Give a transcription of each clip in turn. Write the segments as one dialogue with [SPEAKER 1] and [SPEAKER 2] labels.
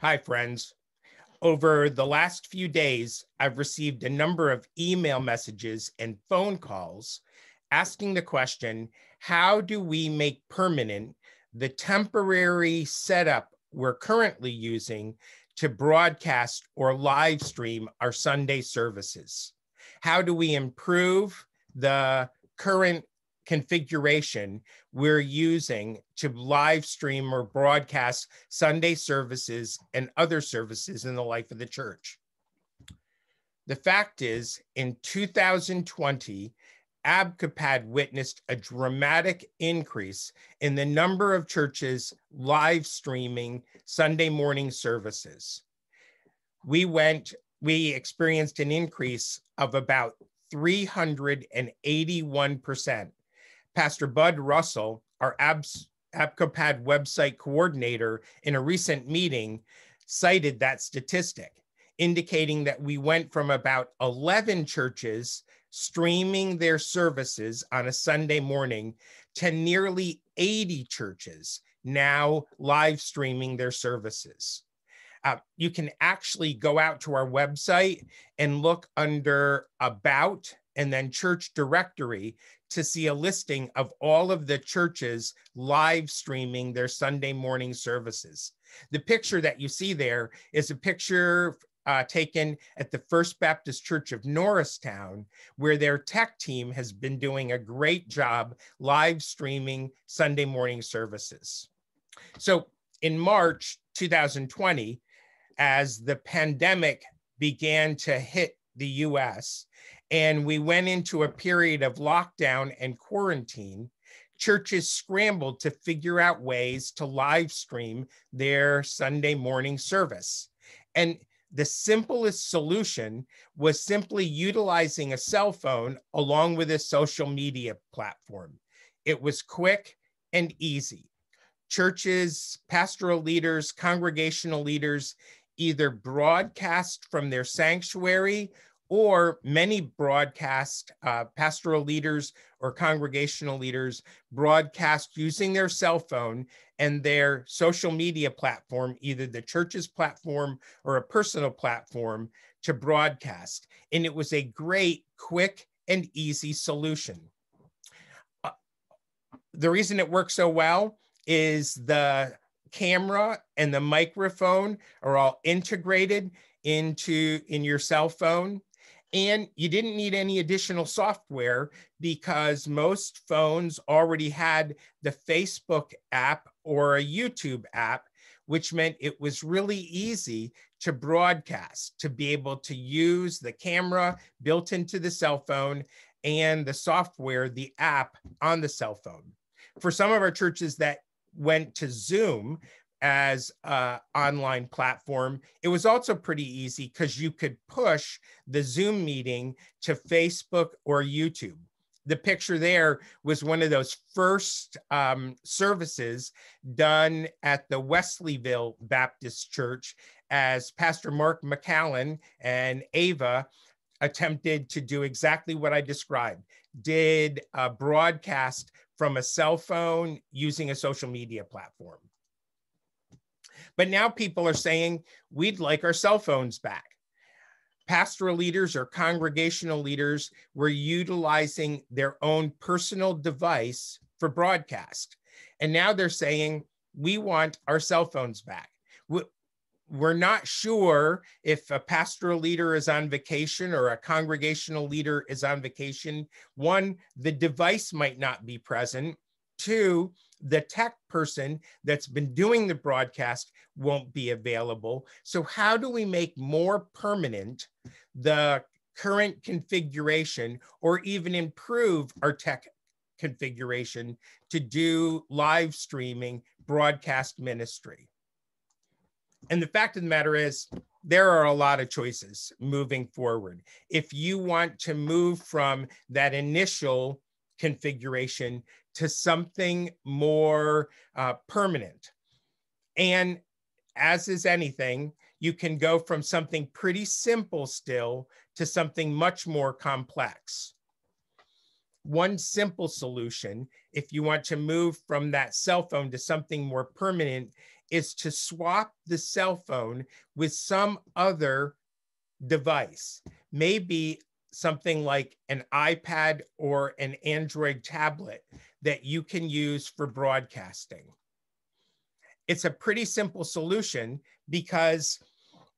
[SPEAKER 1] Hi, friends. Over the last few days, I've received a number of email messages and phone calls asking the question, how do we make permanent the temporary setup we're currently using to broadcast or live stream our Sunday services? How do we improve the current configuration we're using to live stream or broadcast Sunday services and other services in the life of the church? The fact is, in 2020, ABCOPAD witnessed a dramatic increase in the number of churches live streaming Sunday morning services. We experienced an increase of about 381%. Pastor Bud Russell, our ABCOPAD website coordinator, in a recent meeting cited that statistic, indicating that we went from about 11 churches streaming their services on a Sunday morning to nearly 80 churches now live streaming their services. You can actually go out to our website and look under About and then Church Directory to see a listing of all of the churches live streaming their Sunday morning services. The picture that you see there is a picture taken at the First Baptist Church of Norristown, where their tech team has been doing a great job live streaming Sunday morning services. So in March 2020, as the pandemic began to hit the US and we went into a period of lockdown and quarantine, churches scrambled to figure out ways to live stream their Sunday morning service. And the simplest solution was simply utilizing a cell phone along with a social media platform. It was quick and easy. Churches, pastoral leaders, congregational leaders either broadcast from their sanctuary, or many broadcast, pastoral leaders or congregational leaders broadcast using their cell phone and their social media platform, either the church's platform or a personal platform, to broadcast. And it was a great, quick, and easy solution. The reason it works so well is the camera and the microphone are all integrated in your cell phone. And you didn't need any additional software because most phones already had the Facebook app or a YouTube app, which meant it was really easy to broadcast, to be able to use the camera built into the cell phone and the software, the app on the cell phone. For some of our churches that went to Zoom as an online platform, it was also pretty easy because you could push the Zoom meeting to Facebook or YouTube. The picture there was one of those first services done at the Wesleyville Baptist Church, as Pastor Mark McCallan and Ava attempted to do exactly what I described, did a broadcast from a cell phone using a social media platform. But now people are saying, we'd like our cell phones back. Pastoral leaders or congregational leaders were utilizing their own personal device for broadcast. And now they're saying, we want our cell phones back. We're not sure if a pastoral leader is on vacation or a congregational leader is on vacation. One, the device might not be present. Two, the tech person that's been doing the broadcast won't be available. So how do we make more permanent the current configuration or even improve our tech configuration to do live streaming broadcast ministry? And the fact of the matter is, there are a lot of choices moving forward. If you want to move from that initial configuration to something more permanent. And as is anything, you can go from something pretty simple still to something much more complex. One simple solution, if you want to move from that cell phone to something more permanent, is to swap the cell phone with some other device, maybe something like an iPad or an Android tablet that you can use for broadcasting. It's a pretty simple solution because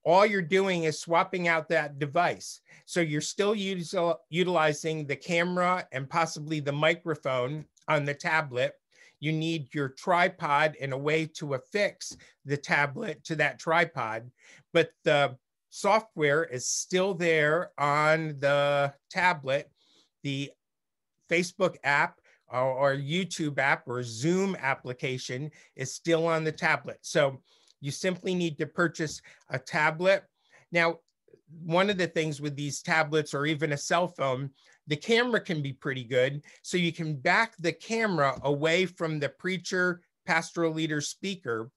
[SPEAKER 1] all you're doing is swapping out that device. So you're still utilizing the camera and possibly the microphone on the tablet. You need your tripod and a way to affix the tablet to that tripod, but the software is still there on the tablet. The Facebook app or YouTube app or Zoom application is still on the tablet. So you simply need to purchase a tablet. Now, one of the things with these tablets or even a cell phone, the camera can be pretty good. So you can back the camera away from the preacher, pastoral leader, speaker,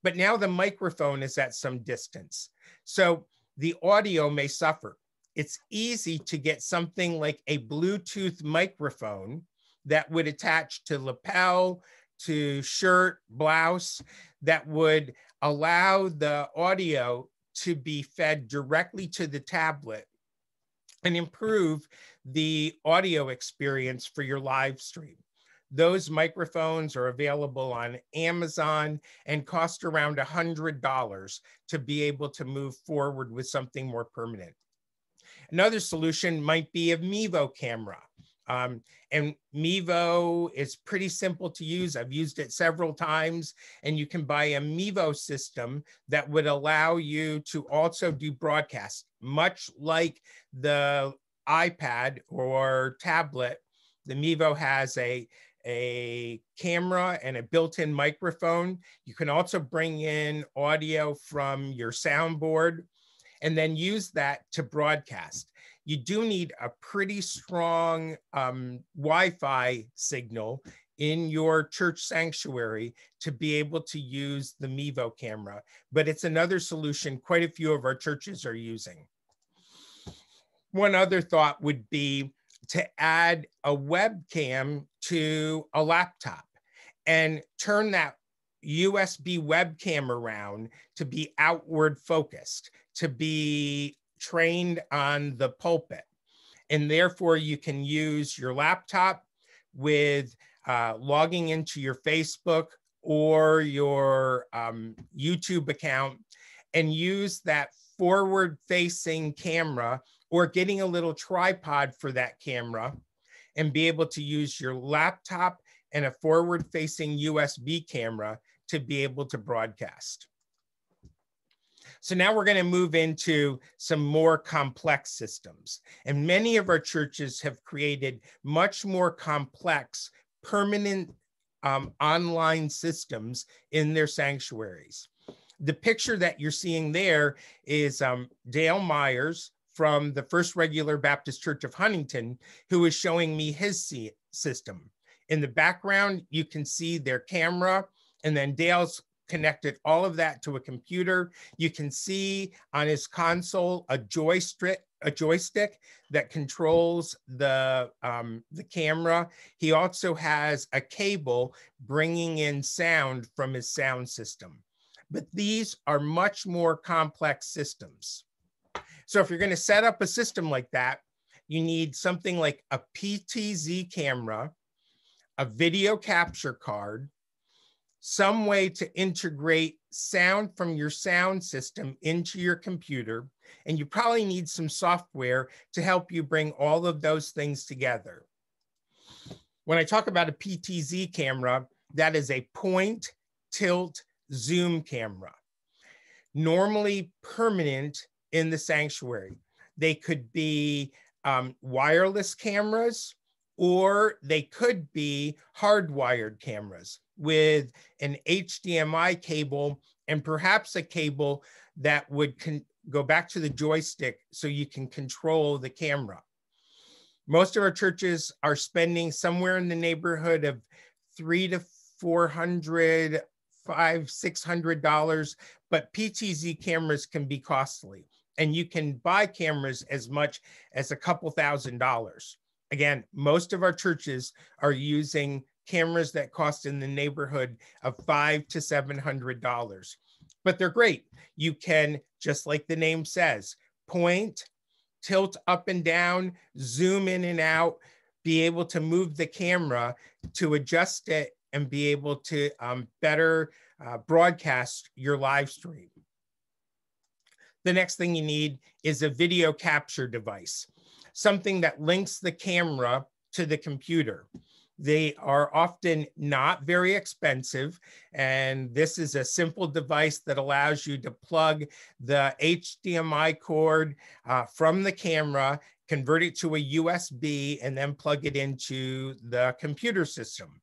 [SPEAKER 1] but now the microphone is at some distance. So the audio may suffer. It's easy to get something like a Bluetooth microphone that would attach to lapel, to shirt, blouse, that would allow the audio to be fed directly to the tablet and improve the audio experience for your live stream. Those microphones are available on Amazon and cost around $100 to be able to move forward with something more permanent. Another solution might be a Mevo camera. And Mevo is pretty simple to use. I've used it several times, and you can buy a Mevo system that would allow you to also do broadcasts, much like the iPad or tablet. The Mevo has a camera and a built-in microphone. You can also bring in audio from your soundboard and then use that to broadcast. You do need a pretty strong Wi-Fi signal in your church sanctuary to be able to use the Mevo camera, but it's another solution quite a few of our churches are using. One other thought would be to add a webcam to a laptop and turn that USB webcam around to be outward focused, to be trained on the pulpit. And therefore you can use your laptop with logging into your Facebook or your YouTube account and use that forward facing camera or getting a little tripod for that camera and be able to use your laptop and a forward facing USB camera to be able to broadcast. So now we're going to move into some more complex systems. And many of our churches have created much more complex, permanent online systems in their sanctuaries. The picture that you're seeing there is Dale Myers from the First Regular Baptist Church of Huntington, who is showing me his system. In the background, you can see their camera, and then Dale's connected all of that to a computer. You can see on his console a joystick that controls the camera. He also has a cable bringing in sound from his sound system. But these are much more complex systems. So if you're going to set up a system like that, you need something like a PTZ camera, a video capture card, some way to integrate sound from your sound system into your computer, and you probably need some software to help you bring all of those things together. When I talk about a PTZ camera, that is a point, tilt, zoom camera, normally permanent in the sanctuary. They could be wireless cameras, or they could be hardwired cameras with an HDMI cable and perhaps a cable that would go back to the joystick so you can control the camera. Most of our churches are spending somewhere in the neighborhood of $300 to $400, $500, $600, but PTZ cameras can be costly, and you can buy cameras as much as a couple $1,000s. Again, most of our churches are using cameras that cost in the neighborhood of $500 to $700. But they're great. You can, just like the name says, point, tilt up and down, zoom in and out, be able to move the camera to adjust it and be able to better broadcast your live stream. The next thing you need is a video capture device, something that links the camera to the computer. They are often not very expensive, and this is a simple device that allows you to plug the HDMI cord from the camera, convert it to a USB, and then plug it into the computer system.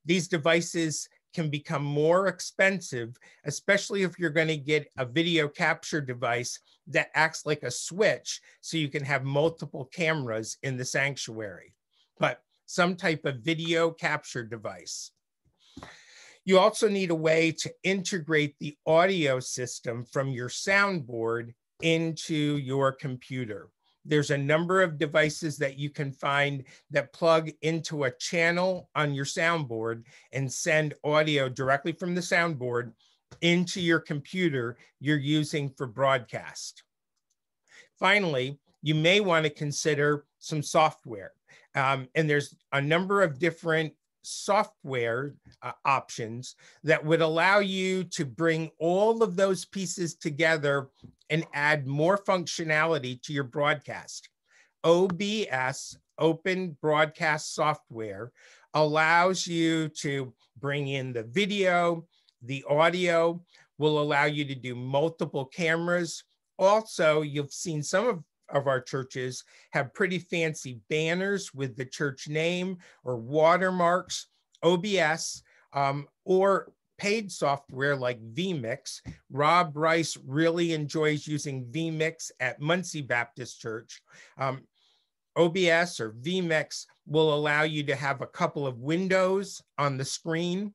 [SPEAKER 1] These devices can become more expensive, especially if you're going to get a video capture device that acts like a switch so you can have multiple cameras in the sanctuary. But some type of video capture device. You also need a way to integrate the audio system from your soundboard into your computer. There's a number of devices that you can find that plug into a channel on your soundboard and send audio directly from the soundboard into your computer you're using for broadcast. Finally, you may want to consider some software. And there's a number of different software options that would allow you to bring all of those pieces together and add more functionality to your broadcast. OBS, Open Broadcast Software, allows you to bring in the video, the audio, will allow you to do multiple cameras. Also, you've seen some of our churches have pretty fancy banners with the church name or watermarks. OBS or paid software like vMix. Rob Rice really enjoys using vMix at Muncie Baptist Church. OBS or vMix will allow you to have a couple of windows on the screen.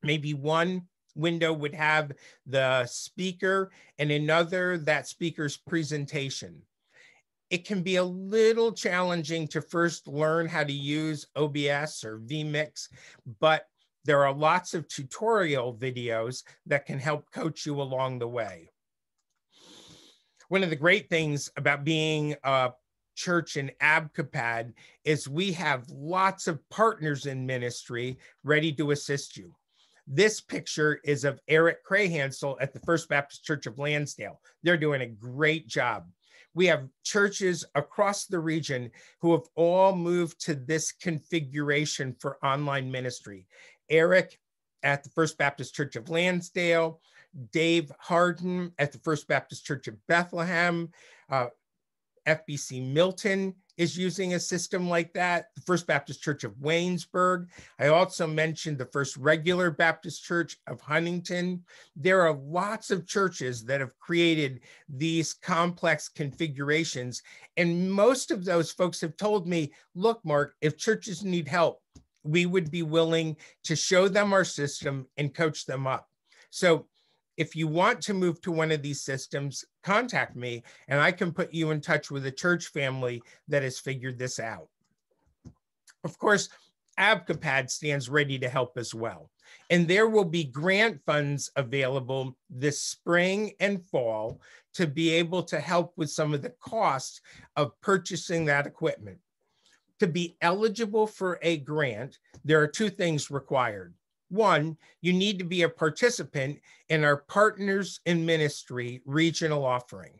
[SPEAKER 1] Maybe one window would have the speaker and another that speaker's presentation. It can be a little challenging to first learn how to use OBS or vMix, but there are lots of tutorial videos that can help coach you along the way. One of the great things about being a church in ABCOPAD is we have lots of partners in ministry ready to assist you. This picture is of Eric Krahansel at the First Baptist Church of Lansdale. They're doing a great job. We have churches across the region who have all moved to this configuration for online ministry. Eric at the First Baptist Church of Lansdale, Dave Harden at the First Baptist Church of Bethlehem, FBC Milton is using a system like that, the First Baptist Church of Waynesburg. I also mentioned the First Regular Baptist Church of Huntington. There are lots of churches that have created these complex configurations. And most of those folks have told me, look, Mark, if churches need help, we would be willing to show them our system and coach them up. So if you want to move to one of these systems, contact me and I can put you in touch with a church family that has figured this out. Of course, ABCOPAD stands ready to help as well. And there will be grant funds available this spring and fall to be able to help with some of the costs of purchasing that equipment. To be eligible for a grant, there are two things required. One, you need to be a participant in our Partners in Ministry regional offering.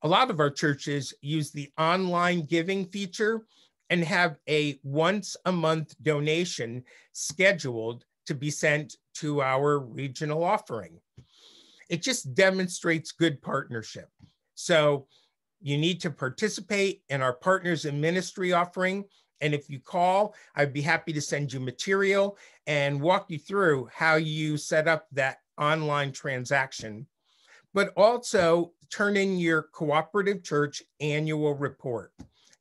[SPEAKER 1] A lot of our churches use the online giving feature and have a once a month donation scheduled to be sent to our regional offering. It just demonstrates good partnership. So you need to participate in our Partners in Ministry offering. And if you call, I'd be happy to send you material and walk you through how you set up that online transaction, but also turn in your cooperative church annual report.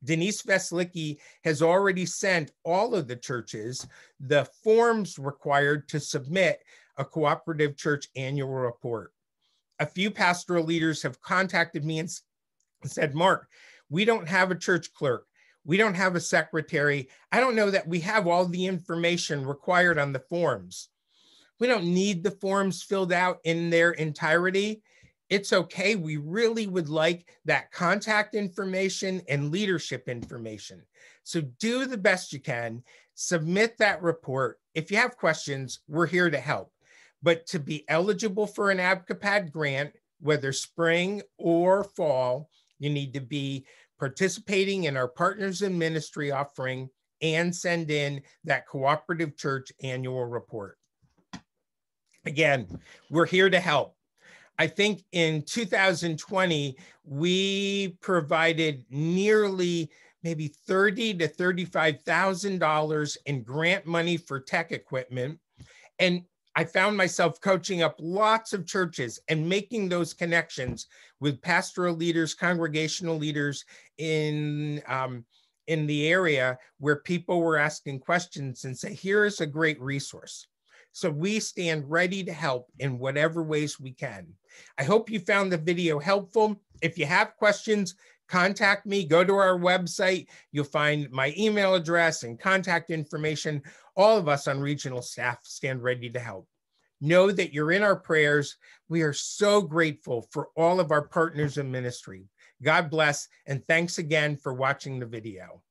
[SPEAKER 1] Denise Veslicki has already sent all of the churches the forms required to submit a cooperative church annual report. A few pastoral leaders have contacted me and said, Mark, we don't have a church clerk. We don't have a secretary. I don't know that we have all the information required on the forms. We don't need the forms filled out in their entirety. It's okay. We really would like that contact information and leadership information. So do the best you can, submit that report. If you have questions, we're here to help. But to be eligible for an ABCOPAD grant, whether spring or fall, you need to be participating in our Partners in Ministry offering and send in that Cooperative Church annual report. Again, we're here to help. I think in 2020, we provided nearly maybe $30,000 to $35,000 in grant money for tech equipment. And I found myself coaching up lots of churches and making those connections with pastoral leaders, congregational leaders in the area where people were asking questions and say, here is a great resource. So we stand ready to help in whatever ways we can. I hope you found the video helpful. If you have questions, contact me. Go to our website. You'll find my email address and contact information. All of us on regional staff stand ready to help. Know that you're in our prayers. We are so grateful for all of our partners in ministry. God bless, and thanks again for watching the video.